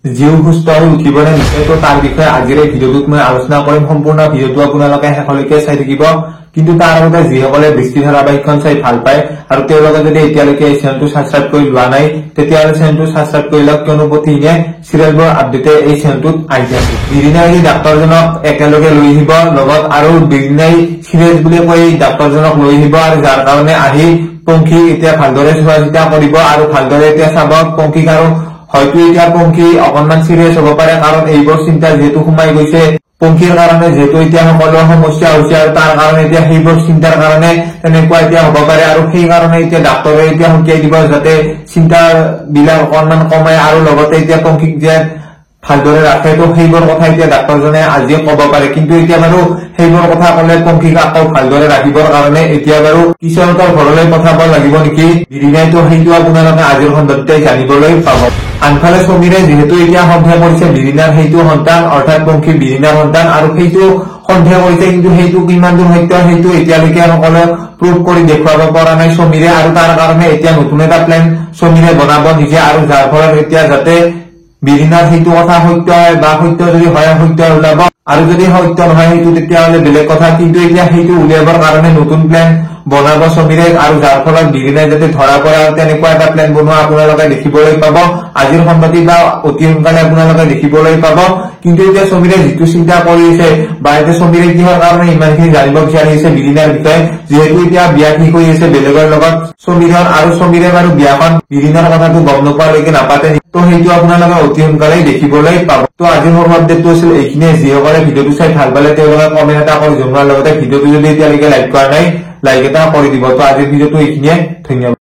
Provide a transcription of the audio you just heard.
जीव सुस्थ হৈ উঠিবনে নিশ্চয় তো তাৰ বিষয়ে আজিৰ এই ভিডিঅ'টোত মই আলোচনা কৰিম সম্পূৰ্ণ ভিডিঅ'টো আপোনালোকে শেষলৈকে চাই থাকিব কিন্তু তাৰ আগতে যিসকলে বৃষ্টি ধাৰাবাহিকখন চাই ভাল পায় আৰু তেওঁলোকে যদি এতিয়ালৈকে এই চেনেলটো সাবস্ক্ৰাইব কৰি লোৱা নাই তেতিয়াহ'লে চেনেলটো সাবস্ক্ৰাইব কৰি লওক কিয়নো প্ৰতিদিনে চিৰিয়েলবোৰ আপডেটে এই চেনেলটোত আহি থাকে বিৰিনাই ডাক্তৰজনক একেলগে লৈ আহিব লগত আৰু বিৰিনাই চিৰিয়াছ বুলি কৈ ডাক্তৰজনক লৈ আহিব আৰু যাৰ কাৰণে আহি পংখী এতিয়া ভালদৰে চোৱা চিতা কৰিব আৰু ভালদৰে এতিয়া চাব পংখীক আৰু হয়তো এতিয়া পংখী অকনমান সিৰিয়াস হ'ব পাৰে কাৰণ এইবোৰ চিন্তা যেহেতু সোমাই গৈছে পংখীৰ কাৰণে যেহেতু এতিয়া সকলো সমস্যা হৈছে আৰু তাৰ কাৰণে এতিয়া সেইবোৰ চিন্তাৰ কাৰণে তেনেকুৱা এতিয়া হ'ব পাৰে আৰু সেই কাৰণে এতিয়া ডাক্তৰে এতিয়া হুকিয়াই দিব যাতে চিন্তাৰ বিলাক অকনমান কমাই আৰু লগতে এতিয়া পংখীক যে ভালদৰে ৰাখে তো সেইবোৰ কথা এতিয়া ডাক্তৰজনে আজি ক'ব পাৰে কিন্তু এতিয়া বাৰু সেইবোৰ কথা ক'লে পংখীক আকৌ ভালদৰে ৰাখিবৰ কাৰণে এতিয়া বাৰু কিশোৰৰ ঘৰলৈ পঠাব লাগিব নেকি বিৰিনাইতো সেইটো আপোনালোকে আজিৰ খণ্ডতে জানিবলৈ পাব আনফালে সমীৰে যেহেতু এতিয়া সন্দেহ কৰিছে বিৰিনাৰ সেইটো সন্তান অৰ্থাৎ পংখী বিৰিনাৰ সন্তান আৰু সেইটো সন্দেহ কৰিছে কিন্তু সেইটো কিমান দূৰ সত্য সেইটো এতিয়ালৈকে সকলে প্ৰুভ কৰি দেখুৱাব পৰা নাই সমীৰে আৰু তাৰ কাৰণে এতিয়া নতুন এটা প্লেন সমীৰে বনাব নিজে আৰু যাৰ ফলত এতিয়া যাতে বিৰিনাৰ সেইটো কথা সত্য হয় বা সত্য যদি হয় সত্য ওলাব আৰু যদি সত্য নহয় সেইটো তেতিয়াহ'লে বেলেগ কথা কিন্তু এতিয়া সেইটো উলিয়াবৰ কাৰণে নতুন প্লেন বনাব সমীৰে আৰু যাৰ ফলত বিৰিনাই যাতে ধৰা পৰে তেনেকুৱা এটা প্লেন বনোৱা আপোনালোকে দেখিবলৈ পাব আজিৰ খণ্ডটি বা অতি সোনকালে আপোনালোকে দেখিবলৈ পাব কিন্তু এতিয়া সমীৰে যিটো চিন্তা কৰিছে বা এতিয়া সমীৰে কিহৰ কাৰণে ইমানখিনি জানিব বিচাৰিছে বিৰিনাৰ বিষয়ে যিহেতু এতিয়া বিয়া ঠিক হৈ আছে বেলেগৰ লগত সমীৰৰ আৰু সমীৰে বাৰু বিয়াখন বিৰিনাৰ কথাটো গম নোপোৱালৈকে নাপাতে তো সেইটো আপোনালোকে অতি সোনকালে দেখিবলৈ পাব তো আজিৰ মোৰ আপডেটটো আছিল এইখিনিয়ে যিসকলে ভিডিঅ'টো চাই ভাল পালে তেওঁলোকে কমেন্ট এটা কৰি জনোৱাৰ লগতে ভিডিঅ'টো যদি এতিয়ালৈকে লাইক কৰা নাই লাইক এটা কৰি দিব তো আজিৰ ভিডিঅ'টো এইখিনিয়ে ধন্যবাদ